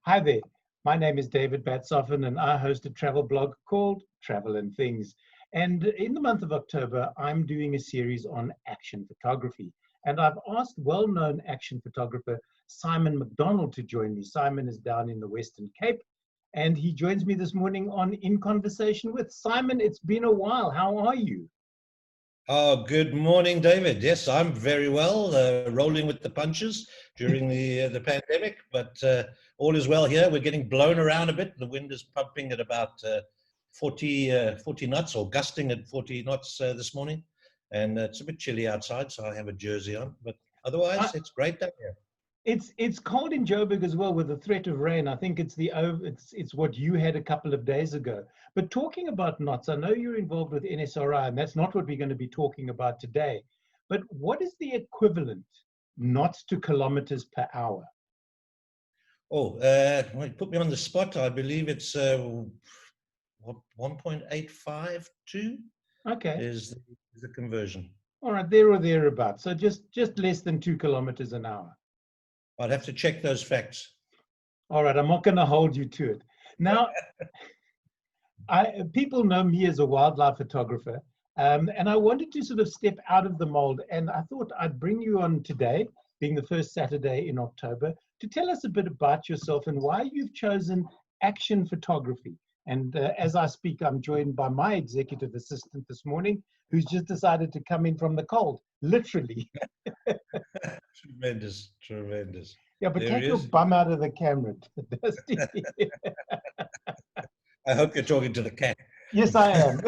Hi there. My name is David Batsoffen, and I host a travel blog called Travel and Things. And in the month of October, I'm doing a series on action photography. And I've asked well-known action photographer Simon McDonnell to join me. Simon is down in the Western Cape, and he joins me this morning on In Conversation With. Simon, it's been a while. How are you? Oh, good morning, David. Yes, I'm very well, rolling with the punches during the pandemic, but all is well here. We're getting blown around a bit. The wind is pumping at about 40 knots, or gusting at 40 knots this morning, and it's a bit chilly outside, so I have a jersey on, but otherwise it's great down here. It's cold in Joburg as well, with the threat of rain. I think it's what you had a couple of days ago. But talking about knots, I know you're involved with NSRI, and that's not what we're going to be talking about today. But what is the equivalent knots to kilometers per hour? Oh, well, you put me on the spot. I believe it's 1.852 Okay, is the conversion. all right, there or thereabouts. So just less than 2 kilometers an hour. I'd have to check those facts. All right, I'm not going to hold you to it. Now, people know me as a wildlife photographer, and I wanted to sort of step out of the mold, and I thought I'd bring you on today, being the first Saturday in October, to tell us a bit about yourself and why you've chosen action photography. And as I speak, I'm joined by my executive assistant this morning, who's just decided to come in from the cold, literally. Tremendous, tremendous. Yeah, but There take he your is. bum out of the camera, Dusty. I hope you're talking to the cat. Yes, I am.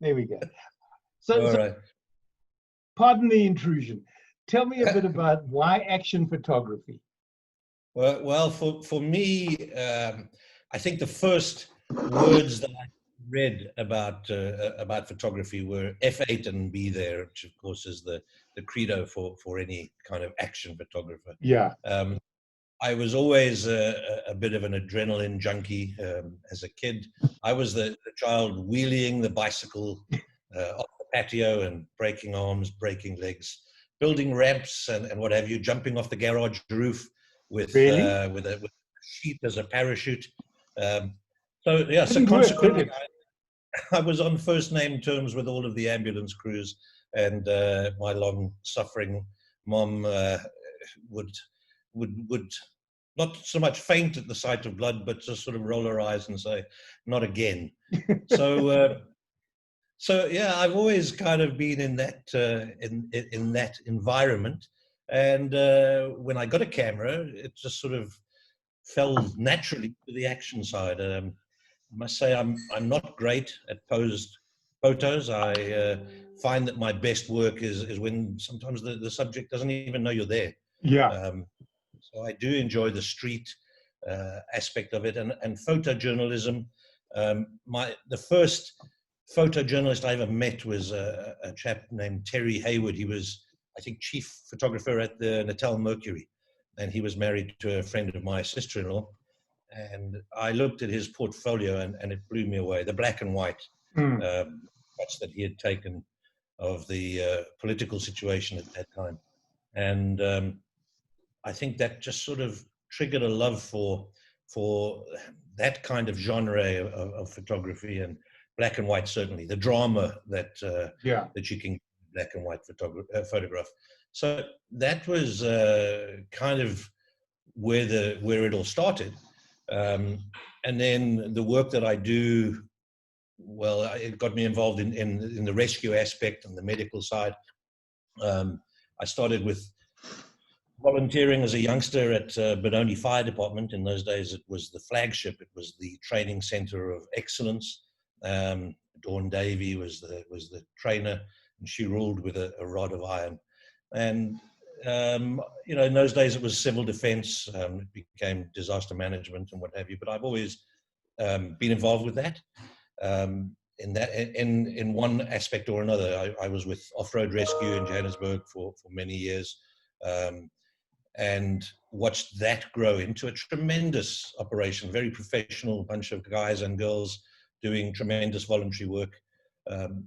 There we go. All So, right. pardon the intrusion. Tell me a bit about why action photography. Well, for me, I think the first words that I read about photography were F8 and be there, which of course is the credo for any kind of action photographer. Yeah. I was always a bit of an adrenaline junkie as a kid. I was the child wheeling the bicycle off the patio and breaking arms, breaking legs, building ramps and what have you, jumping off the garage roof with Really? with a sheet as a parachute. So yeah, so Didn't work, did consequently, it? I was on first name terms with all of the ambulance crews, and my long-suffering mom would not so much faint at the sight of blood, but just sort of roll her eyes and say, "Not again." So, so yeah, I've always kind of been in that in that environment, and when I got a camera, it just sort of fell naturally to the action side. I must say I'm not great at posed photos. I find that my best work is when sometimes the subject doesn't even know you're there. Yeah. So I do enjoy the street aspect of it, and photojournalism. The first photojournalist I ever met was a chap named Terry Hayward. He was, I think, chief photographer at the Natal Mercury, and he was married to a friend of my sister-in-law. And I looked at his portfolio, and it blew me away. The black and white shots that he had taken of the political situation at that time. And I think that just sort of triggered a love for that kind of genre of photography, and black and white, certainly the drama that that you can black and white photograph. So that was kind of where it all started. And then the work that I do, well, it got me involved in the rescue aspect and the medical side. I started with volunteering as a youngster at Benoni Fire Department. In those days, it was the flagship. It was the training center of excellence. Dawn Davey was the trainer, and she ruled with a rod of iron. And you know, in those days, it was civil defense. It became disaster management and what have you. But I've always been involved with that. In one aspect or another, I was with off-road rescue in Johannesburg for many years. And watched that grow into a tremendous operation, very professional bunch of guys and girls doing tremendous voluntary work,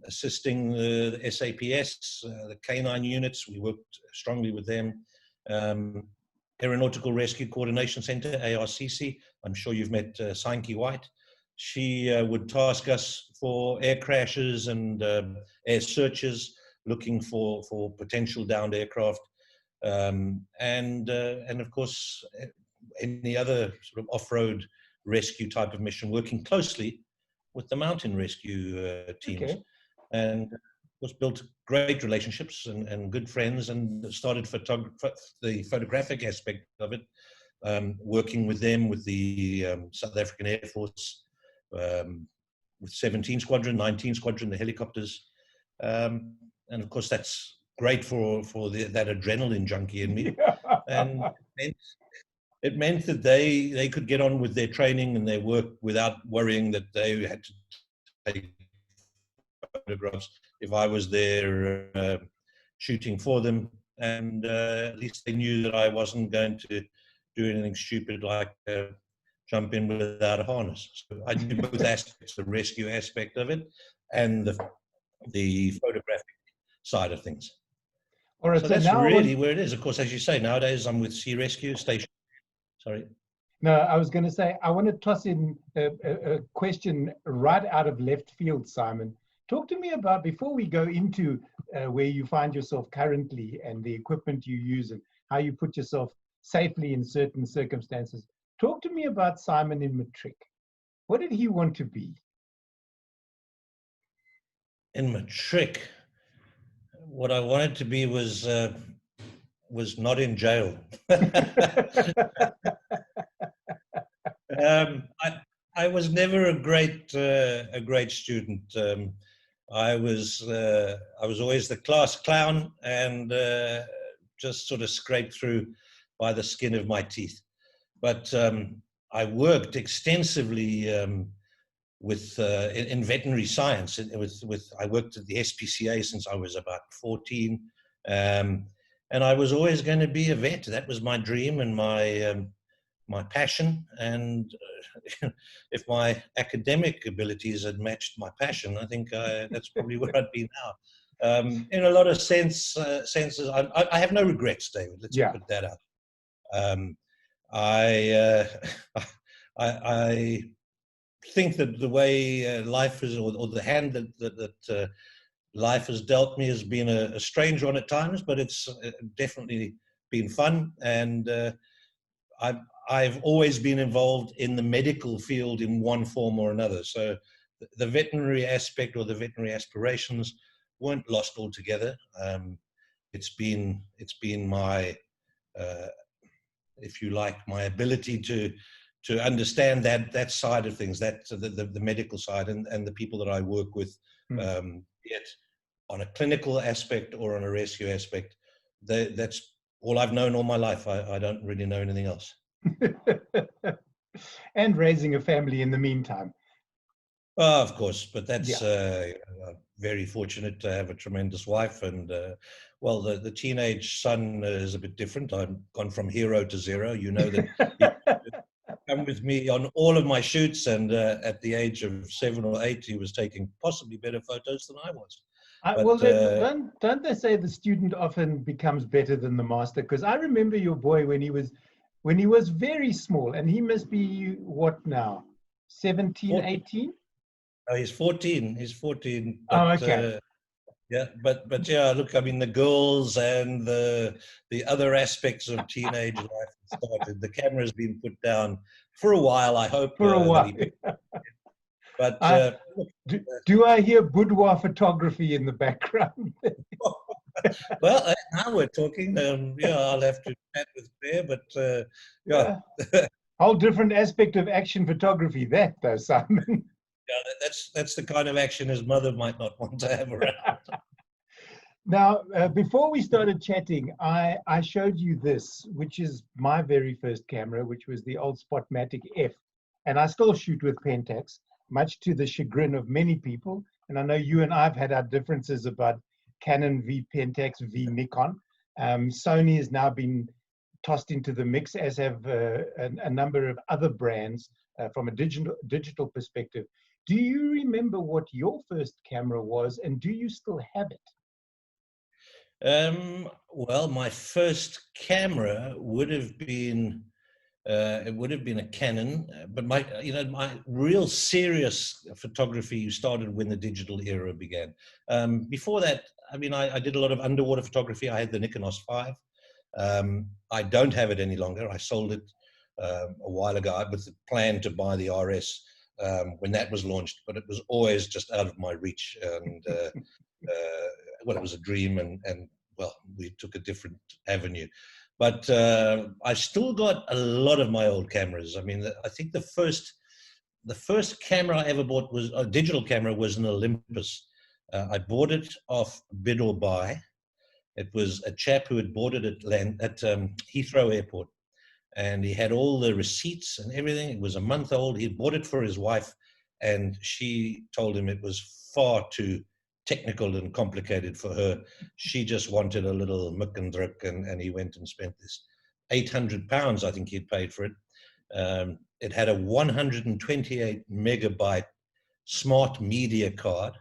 assisting the SAPS, the canine units. We worked strongly with them. Aeronautical Rescue Coordination Center, ARCC. I'm sure you've met Sainki White. She would task us for air crashes and air searches, looking for potential downed aircraft, and of course any other sort of off-road rescue type of mission, working closely with the mountain rescue teams. Okay. And was built great relationships and good friends, and started the photographic aspect of it, working with them, with the South African Air Force, with 17 Squadron, 19 Squadron, the helicopters. And of course, that's great for that adrenaline junkie in me. Yeah. And it meant that they could get on with their training and their work without worrying that they had to take photographs if I was there shooting for them. And at least they knew that I wasn't going to do anything stupid like jump in without a harness. So I knew both aspects, the rescue aspect of it and the photographic side of things. All right, So so that's now really where it is. Of course, as you say, nowadays I'm with Sea Rescue Station. Sorry. No, I was going to say, I want to toss in a question right out of left field, Simon. Talk to me about, before we go into where you find yourself currently and the equipment you use and how you put yourself safely in certain circumstances, talk to me about Simon in matric. What did he want to be? In matric, what I wanted to be was not in jail. I was never a great student. I was always the class clown, and just sort of scraped through by the skin of my teeth. But I worked extensively with in veterinary science. I worked at the SPCA since I was about 14, and I was always going to be a vet. That was my dream and my passion. And if my academic abilities had matched my passion, I think that's probably where I'd be now. In a lot of senses, I have no regrets, David. Let's put that out. I think that the way life is, or the hand that life has dealt me, has been a strange one at times, but it's definitely been fun. And I've always been involved in the medical field in one form or another. So the veterinary aspect or the veterinary aspirations weren't lost altogether. It's been my, if you like, my ability to understand that side of things, that the medical side, and the people that I work with, be it on a clinical aspect or on a rescue aspect. That's all I've known all my life. I don't really know anything else. And raising a family in the meantime. Of course, but that's very fortunate to have a tremendous wife. And well, the teenage son is a bit different. I've gone from hero to zero. You know that he come with me on all of my shoots, and at the age of 7 or 8, he was taking possibly better photos than I was. Well, don't they say the student often becomes better than the master? Because I remember your boy when he was very small, and he must be what now, 17, 14. 18? Oh, he's 14. He's 14. But, oh, okay. Yeah, but yeah, look, I mean, the girls and the other aspects of teenage life started. The camera's been put down for a while, I hope. For a while. But do I hear boudoir photography in the background? Well, now we're talking. Yeah, I'll have to chat with Claire, but yeah. Whole different aspect of action photography, that though, Simon. Yeah, that's the kind of action his mother might not want to have around. Now, before we started chatting, I showed you this, which is my very first camera, which was the old Spotmatic F. And I still shoot with Pentax, much to the chagrin of many people. And I know you and I have had our differences about Canon v Pentax v Nikon. Sony has now been tossed into the mix, as have a number of other brands from a digital perspective. Do you remember what your first camera was, and do you still have it? Well, my first camera would have been it would have been a Canon, but my real serious photography started when the digital era began. Before that, I mean, I did a lot of underwater photography. I had the Nikon OS5. I don't have it any longer. I sold it a while ago with the plan to buy the RS when that was launched, but it was always just out of my reach. And well, it was a dream, and well, we took a different avenue. But I've still got a lot of my old cameras. I mean, I think the first camera I ever bought was a digital camera, was an Olympus. I bought it off bid or buy. It was a chap who had bought it at Heathrow Airport, and he had all the receipts and everything. It was a month old. He bought it for his wife, and she told him it was far too technical and complicated for her. She just wanted a little muck and druk, and he went and spent this £800, I think he'd paid for it. It had a 128 megabyte smart media card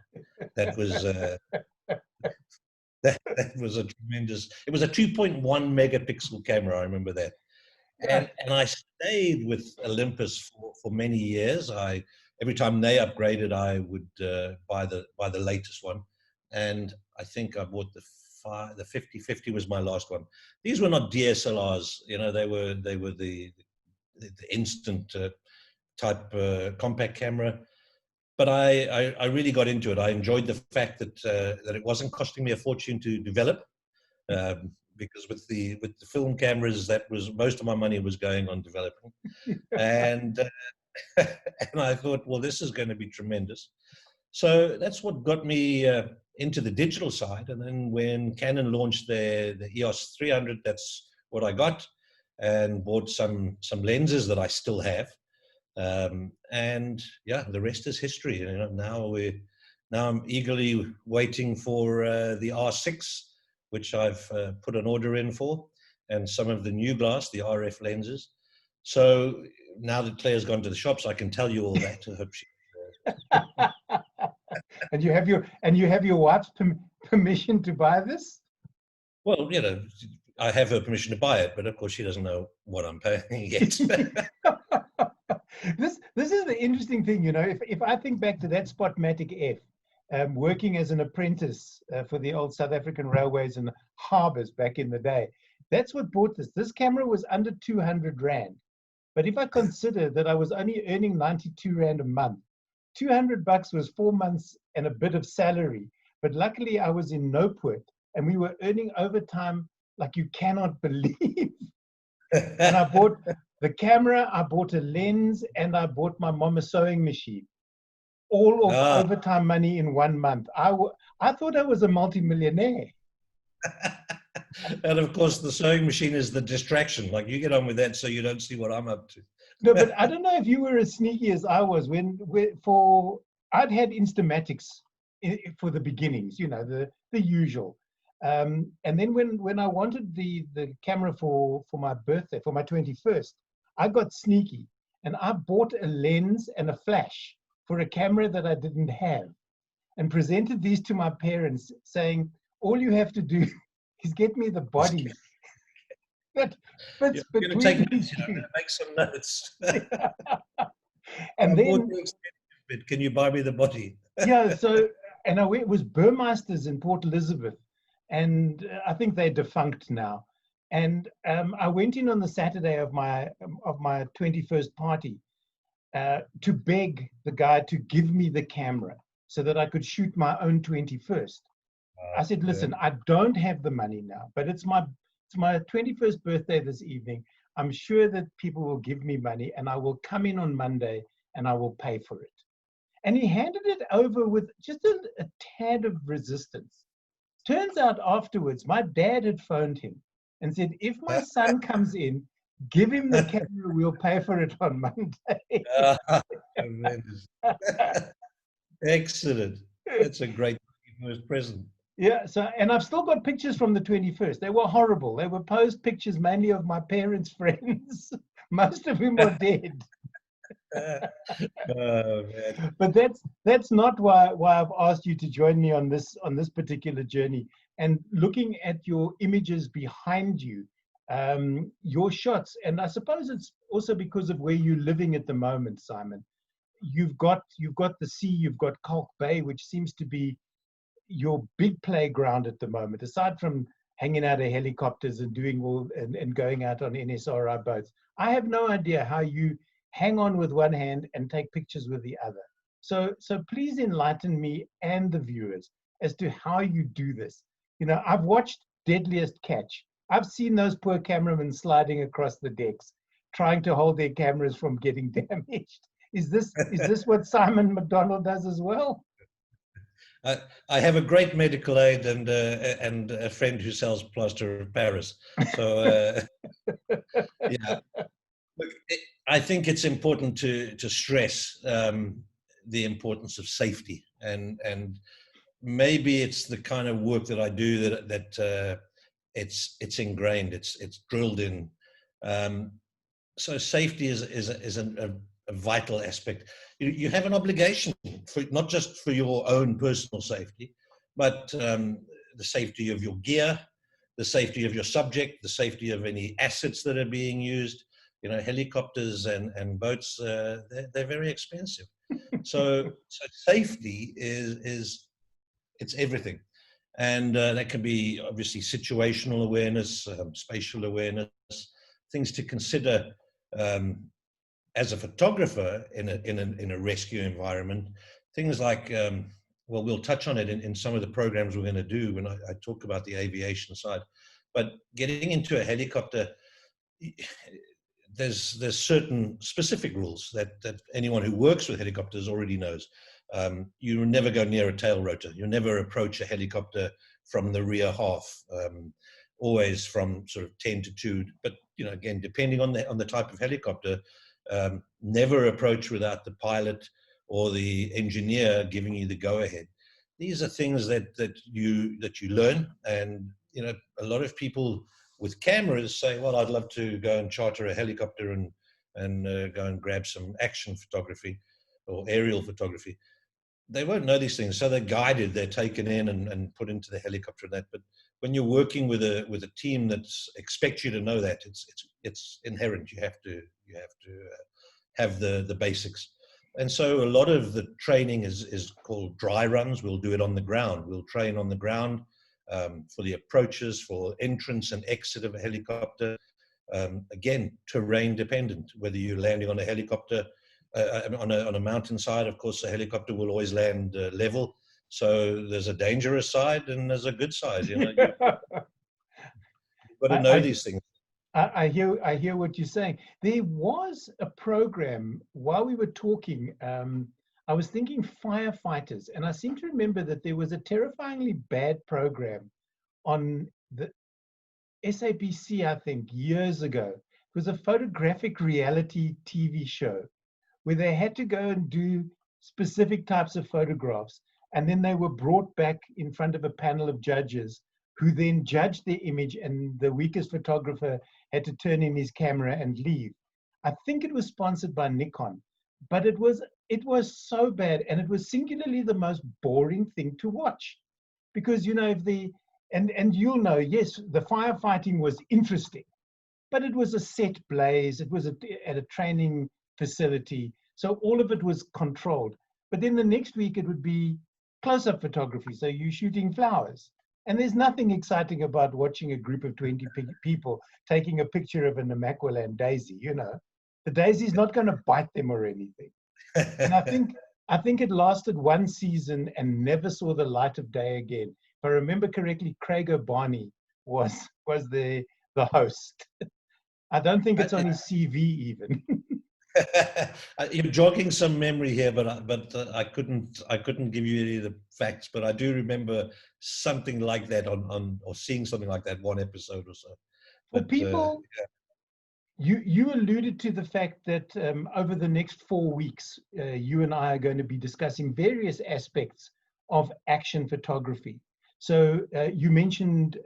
that was that was a tremendous. It was a 2.1 megapixel camera. I remember that. And I stayed with Olympus for many years. Every time they upgraded, I would buy the latest one. And I think I bought the 5050 was my last one. These were not DSLRs, you know. They were the instant type compact camera. But I really got into it. I enjoyed the fact that it wasn't costing me a fortune to develop. Because with the film cameras, that was most of my money was going on developing, and and I thought, well, this is going to be tremendous. So that's what got me into the digital side. And then when Canon launched the EOS 300, that's what I got, and bought some lenses that I still have, and yeah, the rest is history. You know, now I'm eagerly waiting for the R6. Which I've put an order in for, and some of the new glass, the RF lenses. So now that Claire's gone to the shops, I can tell you all that. I hope she. And you have your wife's permission to buy this? Well, you know, I have her permission to buy it, but of course she doesn't know what I'm paying yet. This is the interesting thing, you know. If I think back to that Spotmatic F. Working as an apprentice for the old South African railways and harbors back in the day. That's what bought this. This camera was under 200 Rand. But if I consider that I was only earning 92 Rand a month, 200 bucks was 4 months and a bit of salary. But luckily I was in Noport and we were earning overtime like you cannot believe. And I bought the camera, I bought a lens, and I bought my mama sewing machine. All of overtime money in 1 month. I thought I was a multimillionaire. And of course, the sewing machine is the distraction. Like, you get on with that so you don't see what I'm up to. No, but I don't know if you were as sneaky as I was I'd had Instamatics for the beginnings, you know, the usual. And then when I wanted the camera for my birthday, for my 21st, I got sneaky and I bought a lens and a flash for a camera that I didn't have, and presented these to my parents saying, all you have to do is get me the body that fits between these two. Make some notes. And then, can you buy me the body? Yeah, so, and it was Burmeisters in Port Elizabeth, and I think they're defunct now. And I went in on the Saturday of my 21st party, to beg the guy to give me the camera so that I could shoot my own 21st. I said, listen, I don't have the money now, but it's my 21st birthday this evening. I'm sure that people will give me money and I will come in on Monday and I will pay for it. And he handed it over with just a tad of resistance. Turns out afterwards, my dad had phoned him and said, if my son comes in, give him the camera, we'll pay for it on Monday. Excellent. That's a great present. Yeah, so, and I've still got pictures from the 21st. They were horrible. They were posed pictures mainly of my parents' friends, most of whom are dead. Oh, man. But that's not why I've asked you to join me on this particular journey. And looking at your images behind you, your shots, and I suppose it's also because of where you're living at the moment, Simon. You've got the sea, you've got Kalk Bay, which seems to be your big playground at the moment, aside from hanging out of helicopters and doing and going out on NSRI boats. I have no idea how you hang on with one hand and take pictures with the other. So please enlighten me and the viewers as to how you do this. I've watched Deadliest Catch. I've seen those poor cameramen sliding across the decks, trying to hold their cameras from getting damaged. Is this what Simon McDonnell does as well? I have a great medical aid and a friend who sells plaster of Paris. So yeah, look, I think it's important to stress the importance of safety, and maybe it's the kind of work that I do that it's ingrained, it's drilled in. So safety is a vital aspect. You have an obligation for not just for your own personal safety, but the safety of your gear, the safety of your subject, the safety of any assets that are being used. Helicopters and boats, they're very expensive. So safety is it's everything. And that can be obviously situational awareness, spatial awareness, things to consider as a photographer in a rescue environment. Things like, well, we'll touch on it in some of the programs we're going to do when I talk about the aviation side. But getting into a helicopter, there's certain specific rules that anyone who works with helicopters already knows. You never go near a tail rotor. You never approach a helicopter from the rear half. Always from sort of 10 to 2. But again, depending on the type of helicopter, never approach without the pilot or the engineer giving you the go-ahead. These are things that you learn, and a lot of people with cameras say, well, I'd love to go and charter a helicopter and go and grab some action photography or aerial photography. They won't know these things, so they're guided, they're taken in and put into the helicopter and that. But when you're working with a team that expects you to know that, it's inherent. You have to have the basics. And so a lot of the training is called dry runs. We'll do it on the ground. We'll train on the ground for the approaches, for entrance and exit of a helicopter. Again, terrain dependent, whether you're landing on a helicopter, on a mountainside. Of course, a helicopter will always land level. So there's a dangerous side and there's a good side. You've got to know these things. I hear what you're saying. There was a program while we were talking. I was thinking firefighters, and I seem to remember that there was a terrifyingly bad program on the SABC, I think, years ago. It was a photographic reality TV show where they had to go and do specific types of photographs, and then they were brought back in front of a panel of judges who then judged their image, and the weakest photographer had to turn in his camera and leave. I think it was sponsored by Nikon, but it was so bad, and it was singularly the most boring thing to watch, because and you'll know, yes, the firefighting was interesting, but it was a set blaze. It was at a training facility, so all of it was controlled. But then the next week it would be close-up photography, so you're shooting flowers. And there's nothing exciting about watching a group of 20 people taking a picture of a Namaqualand daisy. The daisy's not going to bite them or anything. And I think it lasted one season and never saw the light of day again. If I remember correctly, Craig O'Barney was the host. I don't think it's on his CV even. You're jogging some memory here, but I couldn't give you any of the facts. But I do remember something like that or seeing something like that one episode or so. For people, you alluded to the fact that over the next 4 weeks, you and I are going to be discussing various aspects of action photography. So you mentioned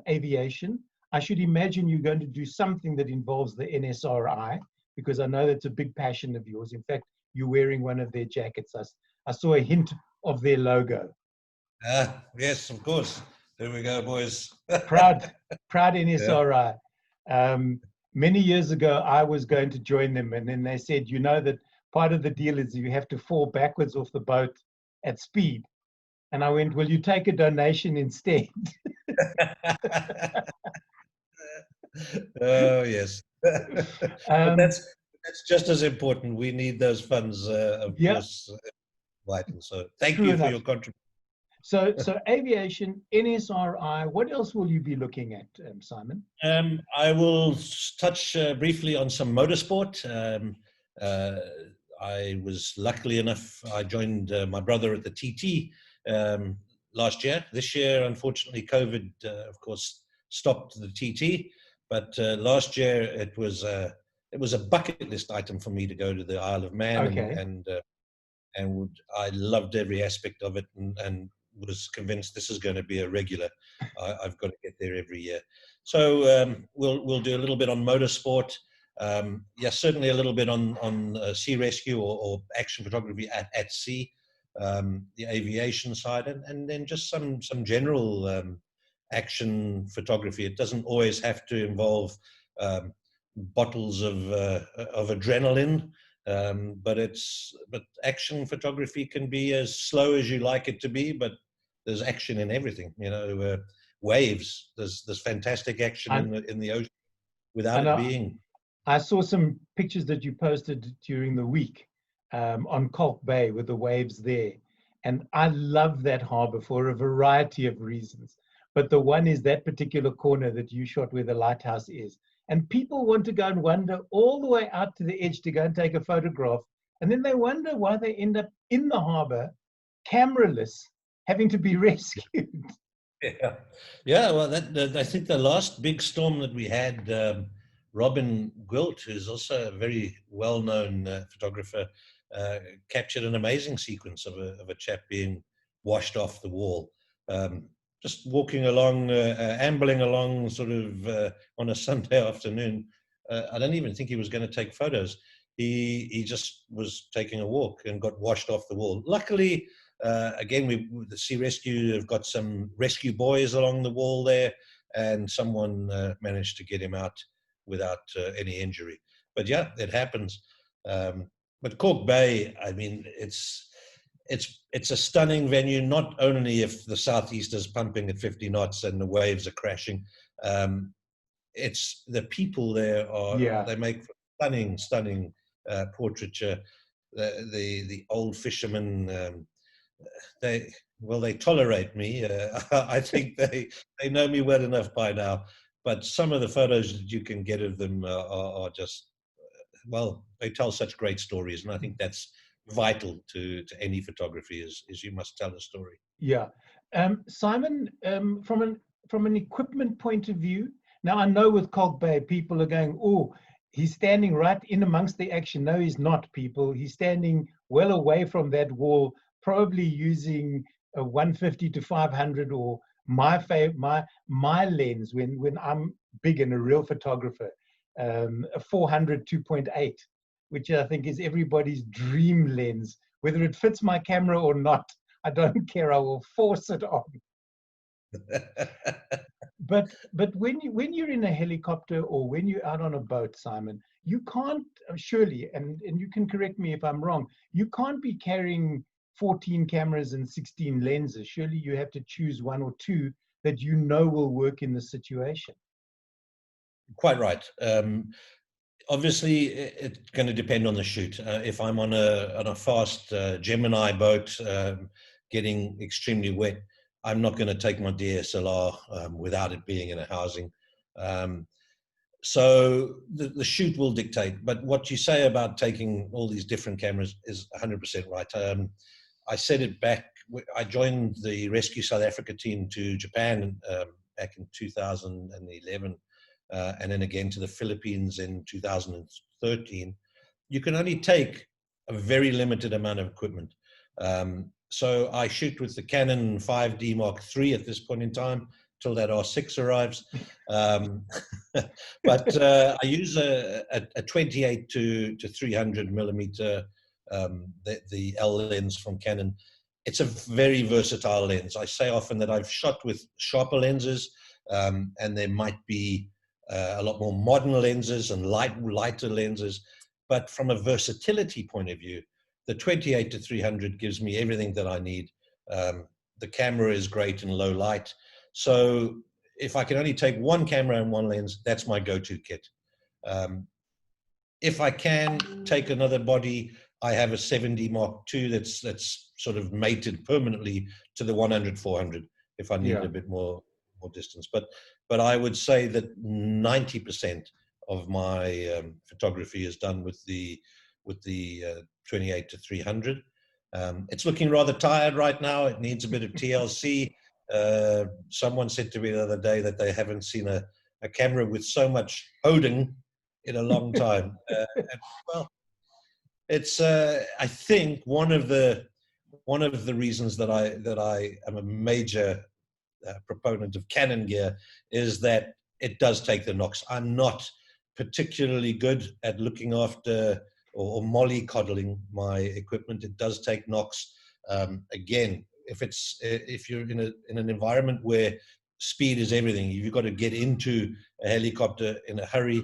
aviation. I should imagine you're going to do something that involves the NSRI, because I know that's a big passion of yours. In fact, you're wearing one of their jackets. I saw a hint of their logo. Yes, of course. There we go, boys. Proud Yeah. NSRI. Many years ago, I was going to join them, and then they said, you know, that part of the deal is you have to fall backwards off the boat at speed. And I went, will you take a donation instead? Oh, yes. But um, that's just as important. We need those funds, of yeah, course, vital. So thank true you for enough. your contribution. So aviation, NSRI, what else will you be looking at, Simon? I will touch briefly on some motorsport. Uh, I was luckily enough, I joined my brother at the TT last year. This year, unfortunately, COVID, of course, stopped the TT. But last year, it was a bucket list item for me to go to the Isle of Man, Okay. and I loved every aspect of it, and was convinced this is going to be a regular. I've got to get there every year. So we'll do a little bit on motorsport. Yeah, certainly a little bit on sea rescue or action photography at sea, the aviation side, and then just some general action photography. It doesn't always have to involve bottles of adrenaline. But action photography can be as slow as you like it to be, but there's action in everything. You know, waves. There's fantastic action I, in the ocean without I it know being. I saw some pictures that you posted during the week on Kalk Bay with the waves there. And I love that harbor for a variety of reasons. But the one is that particular corner that you shot where the lighthouse is. And people want to go and wander all the way out to the edge to go and take a photograph. And then they wonder why they end up in the harbor, cameraless, having to be rescued. Yeah, yeah. Well, I think the last big storm that we had, Robin Gwilt, who's also a very well-known photographer, captured an amazing sequence of a chap being washed off the wall, um, just walking along, ambling along, sort of on a Sunday afternoon. I don't even think he was going to take photos. He just was taking a walk and got washed off the wall. Luckily, again, the Sea Rescue have got some rescue boys along the wall there, and someone managed to get him out without any injury. But yeah, it happens. But Cork Bay, I mean, it's a stunning venue. Not only if the southeast is pumping at 50 knots and the waves are crashing, it's the people there Yeah. they make stunning portraiture. The old fishermen. They tolerate me. I think they know me well enough by now. But some of the photos that you can get of them are just, well, they tell such great stories, and I think that's vital to any photography is you must tell a story. Yeah. Simon, from an equipment point of view, now I know with Kalk Bay, people are going, oh, he's standing right in amongst the action. No, he's not, people. He's standing well away from that wall, probably using a 150 to 500 or my lens when I'm big and a real photographer, a 400 2.8, which I think is everybody's dream lens, whether it fits my camera or not. I don't care. I will force it on. But when you're in a helicopter or when you're out on a boat, Simon, you can't surely, and you can correct me if I'm wrong, you can't be carrying 14 cameras and 16 lenses. Surely you have to choose one or two that you know will work in the situation. Quite right. Obviously, it's going to depend on the shoot. If I'm on a fast Gemini boat, getting extremely wet, I'm not going to take my DSLR without it being in a housing. So the shoot will dictate. But what you say about taking all these different cameras is 100% right. I said it back. I joined the Rescue South Africa team to Japan back in 2011. And then again to the Philippines in 2013, you can only take a very limited amount of equipment. So I shoot with the Canon 5D Mark III at this point in time. till that R6 arrives. But I use a 28 to 300 millimeter, the L lens from Canon. It's a very versatile lens. I say often that I've shot with sharper lenses, and there might be a lot more modern lenses and lighter lenses. But from a versatility point of view, the 28 to 300 gives me everything that I need. The camera is great in low light. So if I can only take one camera and one lens, that's my go-to kit. If I can take another body, I have a 7D Mark II that's sort of mated permanently to the 100-400 if I need a bit more distance. But I would say that 90% of my photography is done with the 28 to 300. It's looking rather tired right now. It needs a bit of TLC. Someone said to me the other day that they haven't seen a camera with so much holding in a long time. Well, it's I think one of the reasons that I am a major proponent of Canon gear is that it does take the knocks. I'm not particularly good at looking after or mollycoddling my equipment. It does take knocks. Again, if you're in an environment where speed is everything, you've got to get into a helicopter in a hurry.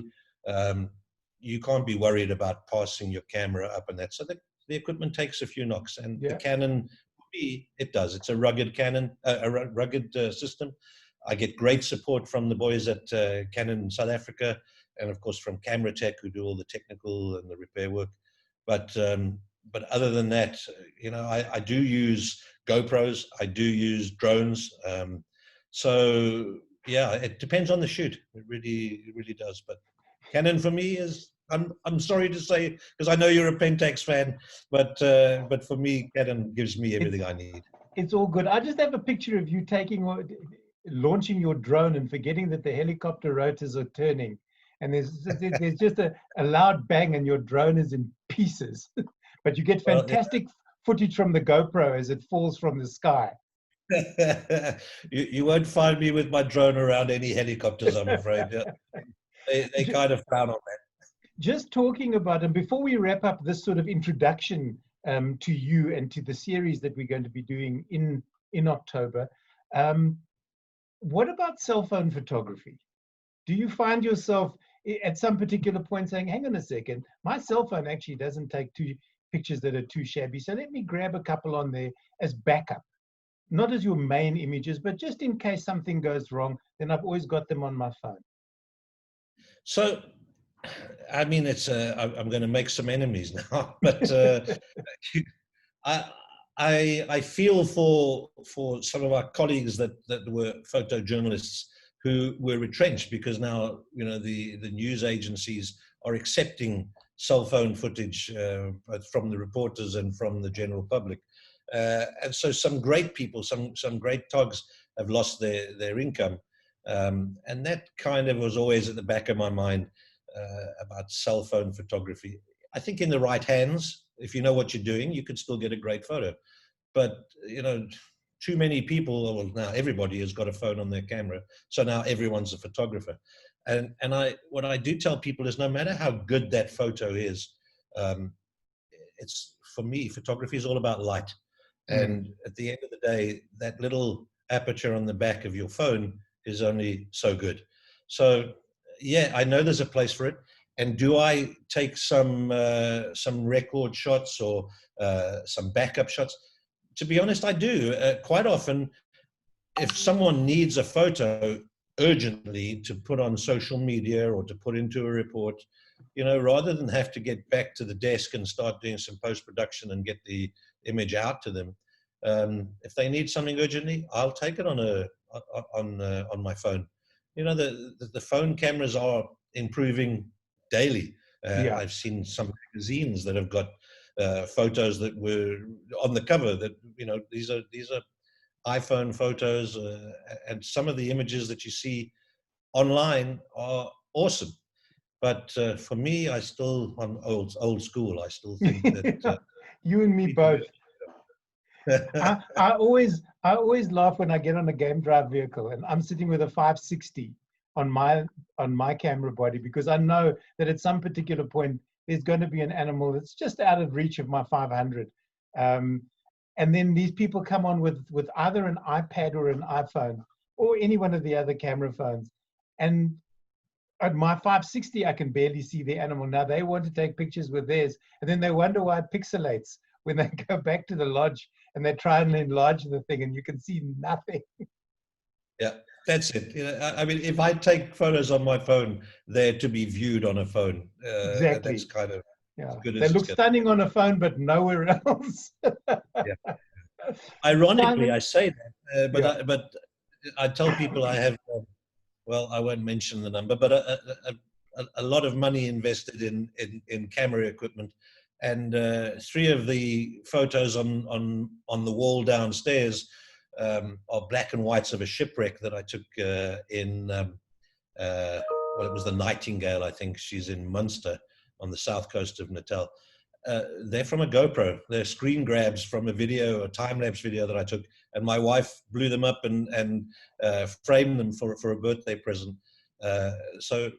You can't be worried about passing your camera up and that. So the equipment takes a few knocks, and the Canon, it does. It's a rugged Canon, a rugged system. I get great support from the boys at Canon in South Africa, and of course from Camera Tech, who do all the technical and the repair work. But other than that, you know, I do use GoPros. I do use drones. So yeah, it depends on the shoot. It really does. But Canon for me is, I'm sorry to say, because I know you're a Pentax fan, but for me, Canon gives me everything I need. It's all good. I just have a picture of you launching your drone and forgetting that the helicopter rotors are turning, and there's just a loud bang and your drone is in pieces. But you get fantastic footage from the GoPro as it falls from the sky. You won't find me with my drone around any helicopters, I'm afraid. They kind of frown on that. Just talking about, and before we wrap up this sort of introduction to you and to the series that we're going to be doing in October, what about cell phone photography? Do you find yourself at some particular point saying, hang on a second, my cell phone actually doesn't take two pictures that are too shabby, so let me grab a couple on there as backup? Not as your main images, but just in case something goes wrong, then I've always got them on my phone. So, I mean, I'm going to make some enemies now, but I feel for some of our colleagues that were photojournalists who were retrenched, because now, you know, the news agencies are accepting cell phone footage from the reporters and from the general public. And so some great people, some great togs have lost their income. And that kind of was always at the back of my mind about cell phone photography. I think in the right hands, if you know what you're doing, you could still get a great photo. But, you know, too many people, well, now everybody has got a phone on their camera. So now everyone's a photographer. And what I do tell people is, no matter how good that photo is, it's, for me, photography is all about light. And at the end of the day, that little aperture on the back of your phone is only so good. So yeah, I know there's a place for it. And do I take some record shots or some backup shots? To be honest, I do. Quite often, if someone needs a photo urgently to put on social media or to put into a report, you know, rather than have to get back to the desk and start doing some post-production and get the image out to them, if they need something urgently, I'll take it on my phone. You know, the phone cameras are improving daily. I've seen some magazines that have got photos that were on the cover that, you know, these are iPhone photos, and some of the images that you see online are awesome. But for me, I'm old school. I still think that you and me both. I always laugh when I get on a game drive vehicle and I'm sitting with a 560 on my camera body, because I know that at some particular point there's going to be an animal that's just out of reach of my 500. And then these people come on with either an iPad or an iPhone or any one of the other camera phones. And at my 560, I can barely see the animal. Now they want to take pictures with theirs, and then they wonder why it pixelates when they go back to the lodge and they try and enlarge the thing and you can see nothing. Yeah, that's it. You know, I mean, if I take photos on my phone, they're to be viewed on a phone. That's Exactly. kind of Yeah. as good They as it's look going. stunning on a phone, but nowhere else. Yeah. Ironically, I Simon, say that, yeah. but I tell people I have. Well, I won't mention the number, but a lot of money invested in camera equipment, and 3 of the photos on the wall downstairs are black and whites of a shipwreck that I took in. Well, it was the Nightingale, I think. She's in Munster on the south coast of Natal. They're from a GoPro. They're screen grabs from a video, a time-lapse video that I took, and my wife blew them up and framed them for a birthday present. So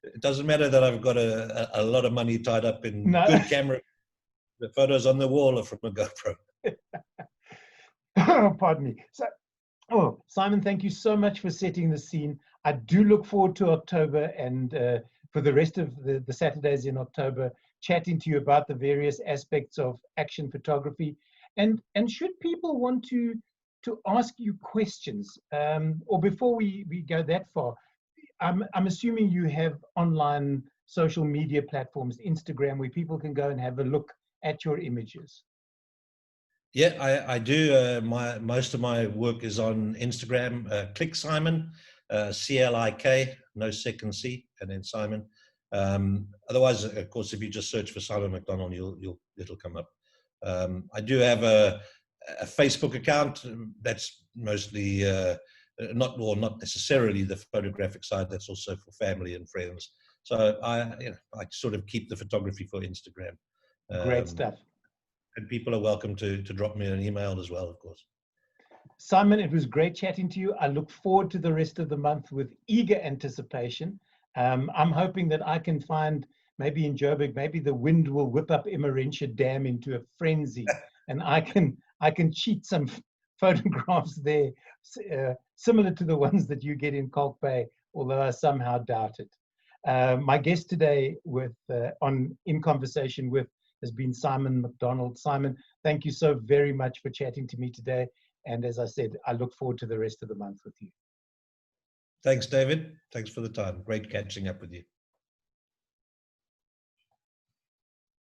it doesn't matter that I've got a lot of money tied up in No. good camera. The photos on the wall are from a GoPro. Pardon me. So, Simon, thank you so much for setting the scene. I do look forward to October and for the rest of the Saturdays in October, chatting to you about the various aspects of action photography. And should people want to ask you questions, or before we go that far, I'm assuming you have online social media platforms, Instagram, where people can go and have a look at your images. Yeah, I do. Most of my work is on Instagram. Click Simon, CLIK, no second C, and then Simon. Otherwise, of course, if you just search for Simon McDonnell, it'll come up. I do have a Facebook account that's mostly not necessarily the photographic side. That's also for family and friends. So I sort of keep the photography for Instagram. Great stuff. And people are welcome to drop me an email as well, of course. Simon, it was great chatting to you. I look forward to the rest of the month with eager anticipation. I'm hoping that I can find, maybe in Joburg, maybe the wind will whip up Emmarentia Dam into a frenzy, and I can cheat some photographs there, similar to the ones that you get in Kalk Bay, although I somehow doubt it. My guest today in conversation with has been Simon McDonnell. Simon, thank you so very much for chatting to me today. And as I said, I look forward to the rest of the month with you. Thanks, David. Thanks for the time. Great catching up with you.